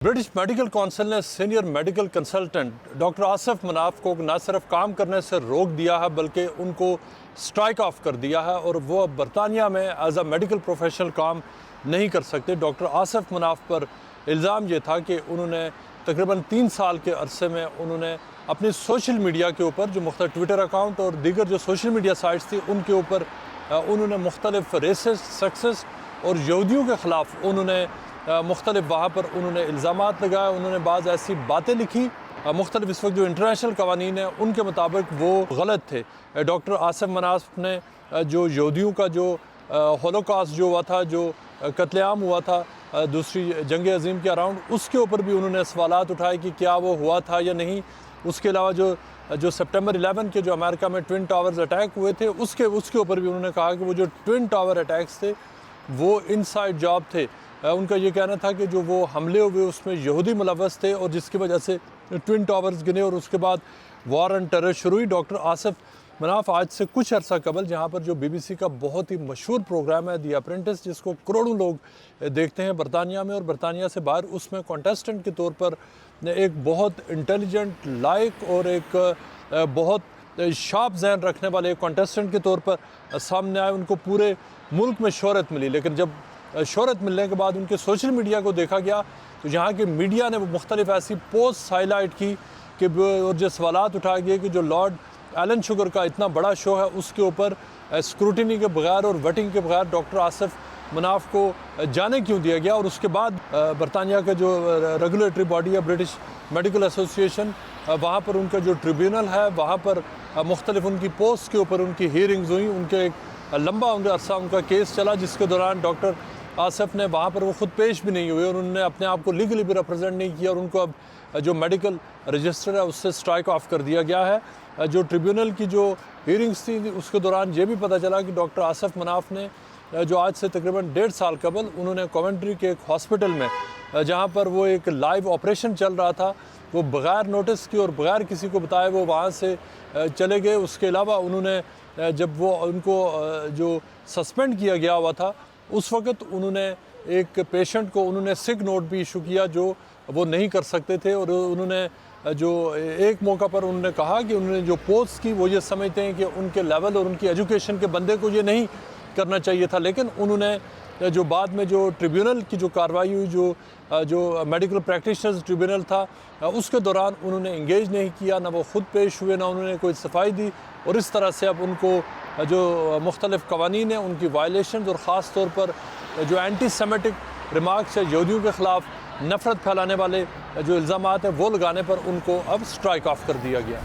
British medical council نے senior medical consultant doctor Asif Munaf کو نہ صرف کام کرنے سے روک دیا ہے بلکہ ان کو سٹرائک آف کر دیا ہے اور وہ اب برطانیہ میں ایز اے میڈیکل پروفیشنل کام نہیں کر سکتے۔ ڈاکٹر آصف مناف پر الزام یہ تھا کہ انہوں نے تقریباً 3 سال کے عرصے میں انہوں نے اپنی سوشل میڈیا کے اوپر جو مختلف ٹویٹر اکاؤنٹ اور دیگر جو سوشل میڈیا سائٹس تھی ان کے اوپر انہوں نے مختلف ریسسٹ، سیکسسٹ اور یہودیوں کے خلاف انہوں نے مختلف وہاں پر انہوں نے الزامات لگائے، انہوں نے بعض ایسی باتیں لکھی مختلف اس وقت جو انٹرنیشنل قوانین ہیں ان کے مطابق وہ غلط تھے۔ ڈاکٹر آصف مناف نے جو یہودیوں کا جو ہولوکاسٹ جو ہوا تھا، جو قتل عام ہوا تھا دوسری جنگ عظیم کے اراؤنڈ، اس کے اوپر بھی انہوں نے سوالات اٹھائے کہ کیا وہ ہوا تھا یا نہیں۔ اس کے علاوہ جو سپٹمبر 11 کے جو امریکہ میں ٹوئن ٹاورز اٹیک ہوئے تھے اس کے اوپر بھی انہوں نے کہا کہ وہ جو ٹوئن ٹاور اٹیکس تھے وہ انسائیڈ جاب تھے۔ ان کا یہ کہنا تھا کہ جو وہ حملے ہوئے اس میں یہودی ملوث تھے اور جس کی وجہ سے ٹوئن ٹاورز گنے اور اس کے بعد وار آن ٹیرر شروع ہوئی۔ ڈاکٹر آصف مناف آج سے کچھ عرصہ قبل جہاں پر جو BBC کا بہت ہی مشہور پروگرام ہے دی اپرینٹس، جس کو کروڑوں لوگ دیکھتے ہیں برطانیہ میں اور برطانیہ سے باہر، اس میں کانٹیسٹنٹ کے طور پر ایک بہت انٹیلیجنٹ، لائق اور ایک بہت شارپ ذہن رکھنے والے ایک کانٹیسٹنٹ کے طور پر سامنے آئے۔ ان کو پورے ملک میں شہرت ملی، لیکن جب شہرت ملنے کے بعد ان کے سوشل میڈیا کو دیکھا گیا تو یہاں کے میڈیا نے وہ مختلف ایسی پوسٹ ہائی لائٹ کی کہ اور جو سوالات اٹھائے گئے کہ جو لارڈ ایلن شوگر کا اتنا بڑا شو ہے اس کے اوپر اسکروٹنی کے بغیر اور ویٹنگ کے بغیر ڈاکٹر آصف مناف کو جانے کیوں دیا گیا۔ اور اس کے بعد برطانیہ کا جو ریگولیٹری باڈی ہے برٹش میڈیکل ایسوسی ایشن، وہاں پر ان کا جو ٹریبیونل ہے وہاں پر مختلف ان کی پوسٹ کے اوپر ان کی ہیئرنگز ہوئیں، ان کے ایک لمبا عرصہ ان کا کیس چلا جس کے دوران ڈاکٹر آصف نے وہاں پر وہ خود پیش بھی نہیں ہوئے اور انہوں نے اپنے آپ کو لیگلی بھی ریپرزینٹ نہیں کیا اور ان کو اب جو میڈیکل رجسٹر ہے اس سے سٹرائک آف کر دیا گیا ہے۔ جو ٹریبیونل کی جو ہیئرنگز تھی اس کے دوران یہ بھی پتہ چلا کہ ڈاکٹر آصف مناف نے جو آج سے تقریباً 1.5 سال قبل انہوں نے کوونٹری کے ایک ہاسپٹل میں جہاں پر وہ ایک لائیو آپریشن چل رہا تھا، وہ بغیر نوٹس کی اور بغیر کسی کو بتائے وہ وہاں سے چلے گئے۔ اس کے علاوہ انہوں نے جب وہ ان کو جو سسپینڈ کیا گیا ہوا تھا اس وقت انہوں نے ایک پیشنٹ کو انہوں نے سک نوٹ بھی ایشو کیا جو وہ نہیں کر سکتے تھے، اور انہوں نے جو ایک موقع پر انہوں نے کہا کہ انہوں نے جو پوسٹ کی وہ یہ سمجھتے ہیں کہ ان کے لیول اور ان کی ایجوکیشن کے بندے کو یہ نہیں کرنا چاہیے تھا، لیکن انہوں نے جو بعد میں جو ٹریبیونل کی جو کارروائی ہوئی جو میڈیکل پریکٹیشنرز ٹریبیونل تھا اس کے دوران انہوں نے انگیج نہیں کیا، نہ وہ خود پیش ہوئے، نہ انہوں نے کوئی صفائی دی، اور اس طرح سے اب ان کو جو مختلف قوانین ہیں ان کی وائلیشنز اور خاص طور پر جو اینٹی سیمیٹک ریمارکس ہے یہودیوں کے خلاف نفرت پھیلانے والے جو الزامات ہیں وہ لگانے پر ان کو اب سٹرائک آف کر دیا گیا۔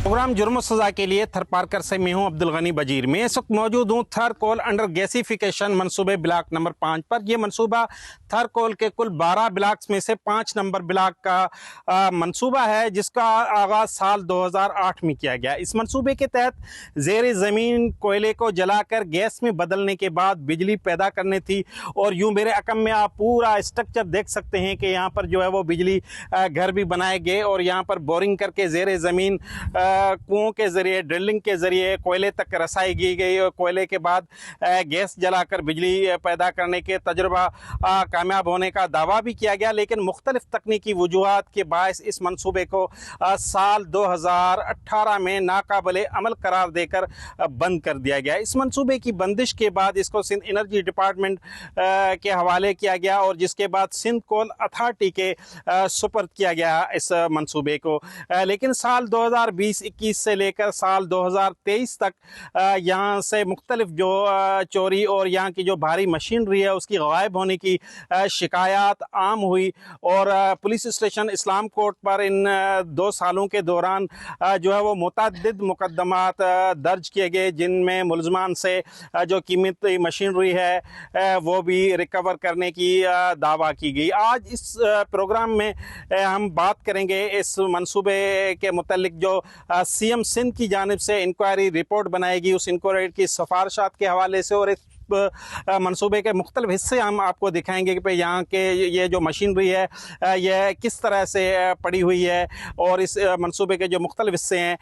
پروگرام جرم و سزا کے لیے تھر پارکر سے میں ہوں عبدالغنی بجیر۔ میں اس وقت موجود ہوں تھر کول انڈر گیسیفیکیشن منصوبے بلاک نمبر 5 پر۔ یہ منصوبہ تھر کول کے کل 12 بلاکس میں سے 5 نمبر بلاک کا منصوبہ ہے جس کا آغاز سال 2008 میں کیا گیا۔ اس منصوبے کے تحت زیر زمین کوئلے کو جلا کر گیس میں بدلنے کے بعد بجلی پیدا کرنی تھی، اور یوں میرے عقب میں آپ پورا اسٹرکچر دیکھ سکتے ہیں کہ یہاں پر جو ہے وہ بجلی گھر بھی بنائے گئے اور یہاں پر بورنگ کر کے زیر زمین کنوؤں کے ذریعے ڈرلنگ کے ذریعے کوئلے تک رسائی کی گئی، اور کوئلے کے بعد گیس جلا کر بجلی پیدا کرنے کے تجربہ کامیاب ہونے کا دعویٰ بھی کیا گیا، لیکن مختلف تکنیکی وجوہات کے باعث اس منصوبے کو سال 2018 میں ناقابل عمل قرار دے کر بند کر دیا گیا۔ اس منصوبے کی بندش کے بعد اس کو سندھ انرجی ڈپارٹمنٹ کے حوالے کیا گیا اور جس کے بعد سندھ کول اتھارٹی کے سپرد کیا گیا اس منصوبے کو، لیکن سال 2020-21 سے لے کر سال 2023 تک یہاں سے مختلف جو چوری اور یہاں کی جو بھاری مشینری ہے اس کی غائب ہونے کی شکایات عام ہوئی، اور پولیس اسٹیشن اسلام کوٹ پر ان 2 سالوں کے دوران جو ہے وہ متعدد مقدمات درج کیے گئے جن میں ملزمان سے جو قیمتی مشینری ہے وہ بھی ریکور کرنے کی دعویٰ کی گئی۔ آج اس پروگرام میں ہم بات کریں گے اس منصوبے کے متعلق جو سی ایم سندھ کی جانب سے انکوائری رپورٹ بنائے گی، اس انکوائری کی سفارشات کے حوالے سے، اور اس منصوبے کے مختلف حصے ہم آپ کو دکھائیں گے کہ یہاں کے یہ جو مشینری ہے یہ کس طرح سے پڑی ہوئی ہے، اور اس منصوبے کے جو مختلف حصے ہیں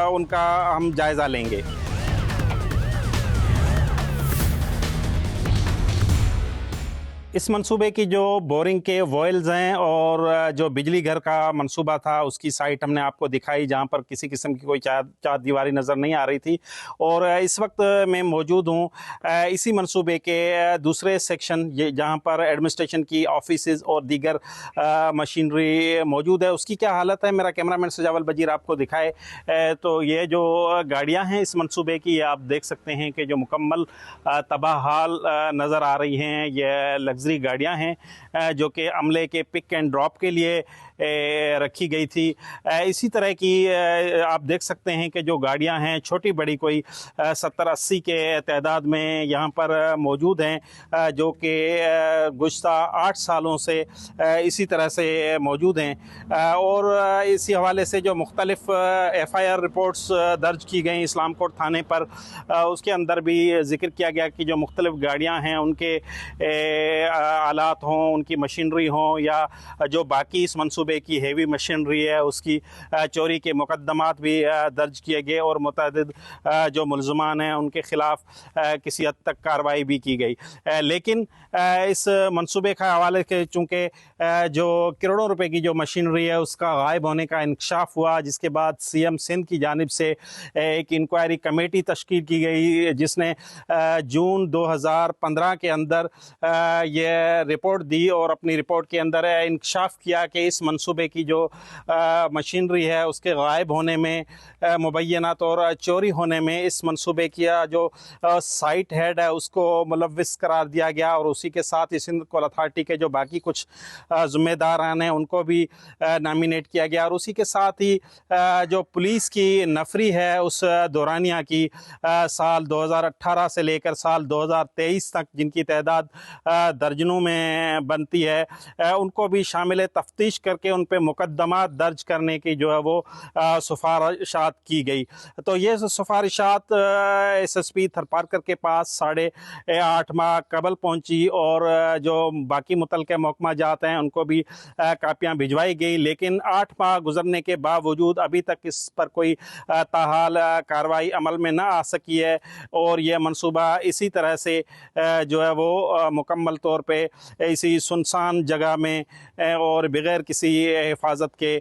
ان کا ہم جائزہ لیں گے۔ इस मंसूबे की जो बोरिंग के वॉयल्स हैं और जो बिजली घर का मंसूबा था उसकी साइट हमने आपको दिखाई, जहां पर किसी किस्म की कोई चार दीवारी नज़र नहीं आ रही थी। और इस वक्त मैं मौजूद हूं इसी मंसूबे के दूसरे सेक्शन जहां पर एडमिनिस्ट्रेशन की ऑफिसेज और दीगर मशीनरी मौजूद है, उसकी क्या हालत है मेरा कैमरामैन सजावल बजीर आपको दिखाए। तो ये जो गाड़ियाँ हैं इस मंसूबे की, आप देख सकते हैं कि जो मुकम्मल तबाह हाल नज़र आ रही हैं, ये लग्जरी गाड़ियां हैं जो कि अमले के पिक एंड ड्रॉप के लिए रखी गई थी। इसी तरह की आप देख सकते हैं कि जो गाड़ियां हैं छोटी बड़ी कोई 70-80 के तादाद में यहाँ पर मौजूद हैं, जो कि गुज़श्ता 8 सालों से इसी तरह से मौजूद हैं। और इसी हवाले से जो मुख्तलिफ FIR रिपोर्ट्स दर्ज की गई इस्लाम कोर्ट थाने पर, उसके अंदर भी ज़िक्र किया गया कि जो मुख्तलिफ गाड़ियाँ हैं उनके आलात हों, उनकी मशीनरी हों, या जो बाकी इस मंसूबे की हेवी मशीनरी है उसकी चोरी के मुकदमात भी दर्ज किए गए और मुतअद्दिद जो मुल्ज़मान हैं उनके ख़िलाफ़ किसी हद तक कार्रवाई भी की गई। लेकिन इस मंसूबे के हवाले के चूँकि जो करोड़ों रुपए की जो मशीनरी है उसका गायब होने का इंकशाफ हुआ, जिसके बाद CM सिंध की जानिब से एक इंक्वायरी कमेटी तश्कील की गई, जिसने जून 2015 के अंदर ये रिपोर्ट दी और अपनी रिपोर्ट के अंदर इंकशाफ किया कि इस मंसूबे की जो मशीनरी है उसके गायब होने में, मुबैना तौर चोरी होने में इस मंसूबे की जो साइट हेड है उसको मुलव्विस करार दिया गया, और उसी के साथ ही सिंध कोल अथॉरिटी के जो बाकी कुछ ज़िम्मेदारान हैं उनको भी नॉमिनेट किया गया। और उसी के साथ ही जो पुलिस की नफरी है उस दौरानिया की साल 2018 से लेकर साल 2023 तक, जिनकी तादाद दर्जनों में बनती है, उनको भी शामिल तफ्तीश करके उन पे मुकदमा दर्ज करने की जो है वो सिफारिशात की गई। तो ये सिफारिशात SSP थरपारकर के पास 8.5 माह कबल पहुंची, और जो बाकी मुतल्लिक़ा महकमा जात हैं उनको भी कापियाँ भिजवाई गई। लेकिन 8 माह गुजरने के बावजूद अभी तक इस पर कोई ताहाल कार्रवाई अमल में ना आ सकी है, और यह मंसूबा इसी तरह से जो है वो मुकम्मल तौर पे इसी सुनसान जगह में और बग़ैर किसी हिफाजत के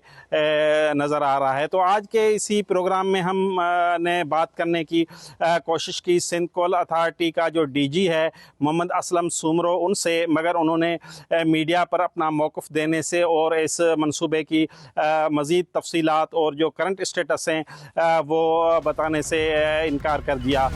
नज़र आ रहा है। तो आज के इसी प्रोग्राम में हम ने बात करने की कोशिश की सिंध कोल अथॉरिटी का जो DG है मोहम्मद असलम सुमरो उनसे, मगर उन्होंने मीडिया पर अपना मौक़िफ़ देने से और इस मंसूबे की मज़ीद तफसीलात और जो करंट स्टेटस हैं वो बताने से इनकार कर दिया।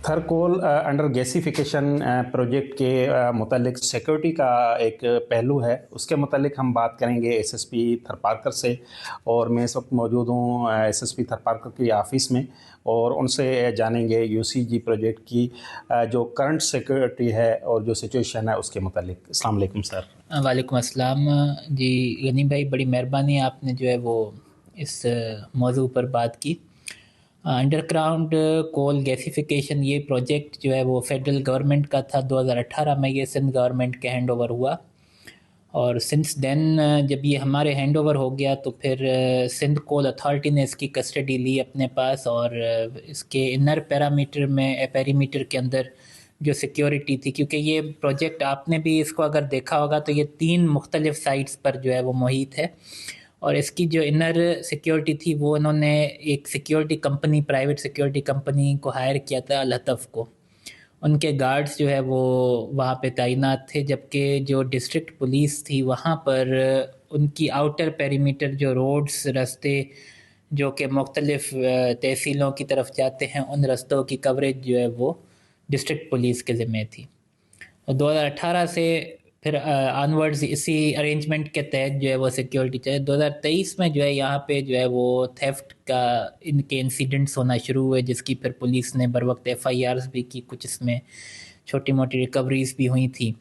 थरकोल अंडर गैसिफिकेशन प्रोजेक्ट के मुतालिक सिक्योरिटी का एक पहलू है, उसके मुतालिक हम बात करेंगे SSP थरपारकर से। और मैं इस वक्त मौजूद हूँ SSP थरपारकर की ऑफ़िस में, और उनसे जानेंगे UCG प्रोजेक्ट की जो करंट सिक्योरिटी है और जो सिचुएशन है उसके मुतालिक। अस्सलाम वालेकुम सर। वालेकुम अस्सलाम जी। गनी भाई, बड़ी मेहरबानी आपने जो है वो इस मौजू पर बात की। अंडरग्राउंड कोल गैसिफिकेशन ये प्रोजेक्ट जो है वो फेडरल गवर्नमेंट का था। 2018 में ये सिंध गवर्नमेंट के हैंड ओवर हुआ, और सिंस देन जब ये हमारे हैंड ओवर हो गया तो फिर सिंध कोल अथॉरिटी ने इसकी कस्टडी ली अपने पास, और इसके इनर पेरीमीटर के अंदर जो सिक्योरिटी थी, क्योंकि ये प्रोजेक्ट आपने भी इसको अगर देखा होगा तो ये 3 मुख्तलिफ साइट्स पर जो है वो मुहित है, और इसकी जो इनर सिक्योरिटी थी वो इन्होंने एक security company, private security company को हायर किया था, अल-हतफ को। उनके गार्ड्स जो है वो वहाँ पे तैनात थे, जबकि जो डिस्ट्रिक्ट पुलिस थी वहाँ पर उनकी आउटर पेरीमीटर जो रोड्स, रास्ते जो कि मुख्तलिफ तहसीलों की तरफ जाते हैं, उन रास्तों की कवरेज जो है वो डिस्ट्रिक्ट पुलिस के ज़िम्मे थी। और 2018 से फिर ऑनवर्ड्स इसी अरेंजमेंट के तहत जो है वो सिक्योरिटी चाहिए। 2023 में जो है यहाँ पे जो है वो थेफ्ट का इनके इंसिडेंट्स होना शुरू हुए, जिसकी फिर पुलिस ने बर वक्त FIRs भी की, कुछ इसमें छोटी मोटी रिकवरीज भी हुई थी।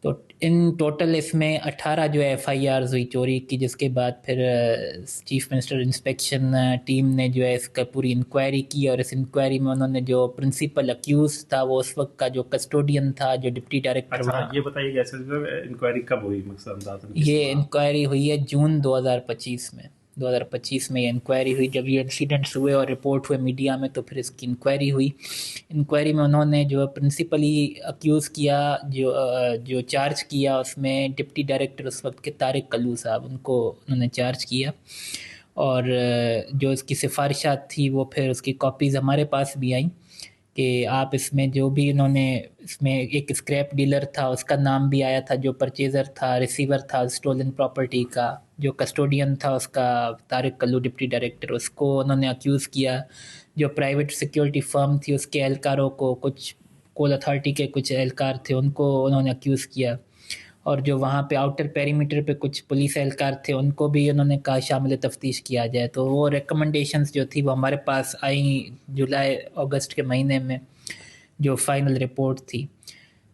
तो इन टोटल इसमें 18 जो है FIRs हुई चोरी की, जिसके बाद फिर चीफ मिनिस्टर इंस्पेक्शन टीम ने जो है इसका पूरी इंक्वायरी की, और इस इंक्वायरी में उन्होंने जो प्रिंसिपल अक्यूज था वो उस वक्त का जो कस्टोडियन था, जो डिप्टी डायरेक्टर। अच्छा, ये बताइए इंक्वायरी कब हुई? ये इंक्वायरी हुई है जून 2025 में। 2025 में ये इंक्वायरी हुई। जब ये इंसिडेंट्स हुए और रिपोर्ट हुए मीडिया में तो फिर इसकी इंक्वायरी हुई। इंक्वायरी में उन्होंने जो प्रिंसिपली अक्यूज़ किया, जो चार्ज किया, उसमें डिप्टी डायरेक्टर उस वक्त के तारिक कल्लू साहब, उनको उन्होंने चार्ज किया। और जो इसकी सिफारिशात थी वो फिर उसकी कॉपीज़ हमारे पास भी आईं कि आप इसमें जो भी इन्होंने, इसमें एक स्क्रैप डीलर था उसका नाम भी आया था, जो परचेज़र था, रिसीवर था स्टोलन प्रॉपर्टी का, जो कस्टोडियन था उसका तारिक कल्लू डिप्टी डायरेक्टर, उसको उन्होंने अक्यूज़ किया। जो प्राइवेट सिक्योरिटी फर्म थी उसके एहलकारों को, कुछ कोल अथॉरिटी के कुछ एहलकार थे उनको उन्होंने अक्यूज़ किया। और जो वहाँ पे आउटर पेरीमीटर पे कुछ पुलिस एहलकार थे उनको भी उन्होंने कहा शामिल तफ्तीश किया जाए। तो वो रिकमेंडेशंस जो थी वो हमारे पास आई जुलाई अगस्त के महीने में, जो फाइनल रिपोर्ट थी।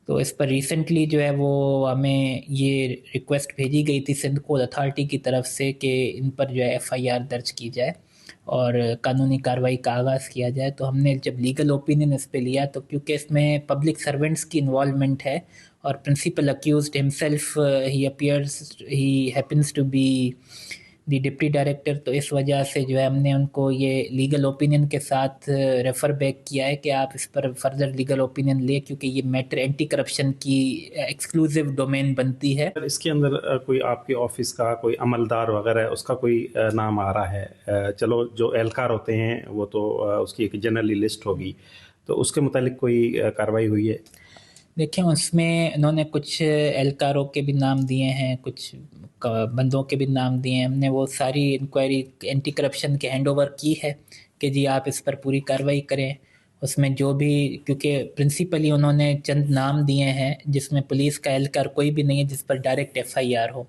तो इस पर रिसेंटली जो है वो हमें ये रिक्वेस्ट भेजी गई थी सिंध कोल अथॉरिटी की तरफ से कि इन पर जो है FIR दर्ज की जाए और कानूनी कार्रवाई का आगाज़ किया जाए। तो हमने जब लीगल ओपिनियन इस पे लिया तो क्योंकि इसमें पब्लिक सर्वेंट्स की इन्वॉल्वमेंट है और प्रिंसिपल अक्यूज्ड हिमसेल्फ ही happens to be the deputy director, तो इस वजह से जो है हमने उनको ये लीगल ओपिनियन के साथ रेफ़र बैक किया है कि आप इस पर फर्दर लीगल ओपिनियन लें, क्योंकि ये मैटर एंटी करप्शन की एक्सक्लूसिव डोमेन बनती है। इसके अंदर कोई आपके ऑफिस का कोई अमलदार वगैरह उसका कोई नाम आ रहा है? चलो जो एहलकार होते हैं वो तो उसकी एक जनरली लिस्ट होगी, तो उसके मुतालिक कोई कार्रवाई हुई है? देखिए उसमें इन्होंने कुछ एहलकारों के भी नाम दिए हैं, कुछ बंदों के भी नाम दिए हैं। हमने वो सारी इंक्वायरी एंटी करप्शन के हैंड ओवर की है कि जी आप इस पर पूरी कार्रवाई करें। उसमें जो भी, क्योंकि प्रिंसिपली उन्होंने चंद नाम दिए हैं जिसमें पुलिस का एहलकार कोई भी नहीं है जिस पर डायरेक्ट FIR हो,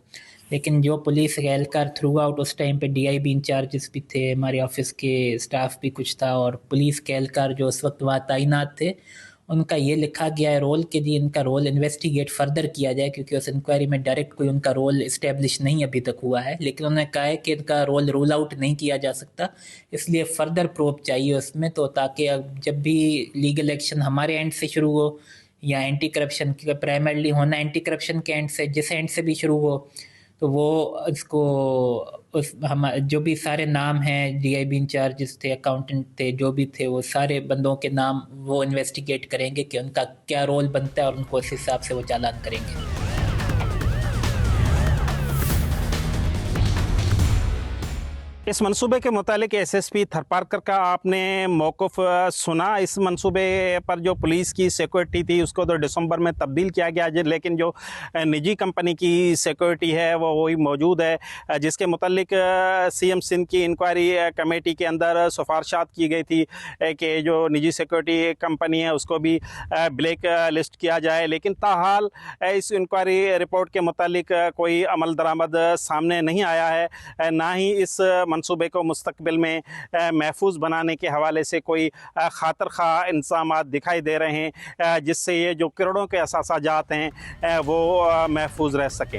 लेकिन जो पुलिस का एहलकार थ्रू आउट उस टाइम पे DIB इंचार्जेस भी थे, हमारे ऑफिस के स्टाफ भी कुछ था, और पुलिस के एहलकार जो उस वक्त वहाँ तैनात थे उनका ये लिखा गया है रोल कि जी इनका रोल इन्वेस्टिगेट फर्दर किया जाए, क्योंकि उस इंक्वायरी में डायरेक्ट कोई उनका रोल इस्टेब्लिश नहीं अभी तक हुआ है। लेकिन उन्होंने कहा है कि इनका रोल रूल आउट नहीं किया जा सकता, इसलिए फर्दर प्रूफ चाहिए उसमें, तो ताकि जब भी लीगल एक्शन हमारे एंड से शुरू हो या एंटी करप्शन की प्राइमरली होना एंटी करप्शन के एंड से, जिस एंड से भी शुरू हो, तो वो इसको उस हम जो भी सारे नाम हैं, DIB इंचार्जेस थे, अकाउंटेंट थे, जो भी थे, वो सारे बंदों के नाम वो इन्वेस्टिगेट करेंगे कि उनका क्या रोल बनता है और उनको उस हिसाब से वो चालान करेंगे। इस मंसूबे के मुतालिक SSP थरपारकर का आपने मौक़िफ़ सुना। इस मंसूबे पर जो पुलिस की सिक्योरिटी थी उसको तो दिसंबर में तब्दील किया गया, लेकिन जो निजी कंपनी की सिक्योरिटी है वो वही मौजूद है, जिसके मुतालिक CM सिंध की इंक्वायरी कमेटी के अंदर सिफारिशात की गई थी कि जो निजी सिक्योरिटी कंपनी है उसको भी ब्लैक लिस्ट किया जाए। लेकिन ताहाल इस इंक्वायरी रिपोर्ट के मुतालिक कोई अमल दरामद सामने नहीं आया है, ना ही इस मंसूबे को मुस्तकबिल में महफूज बनाने के हवाले से कोई खातर खा इंतज़ामात दिखाई दे रहे हैं जिससे ये जो करोड़ों के असासा जात हैं वो महफूज रह सकें।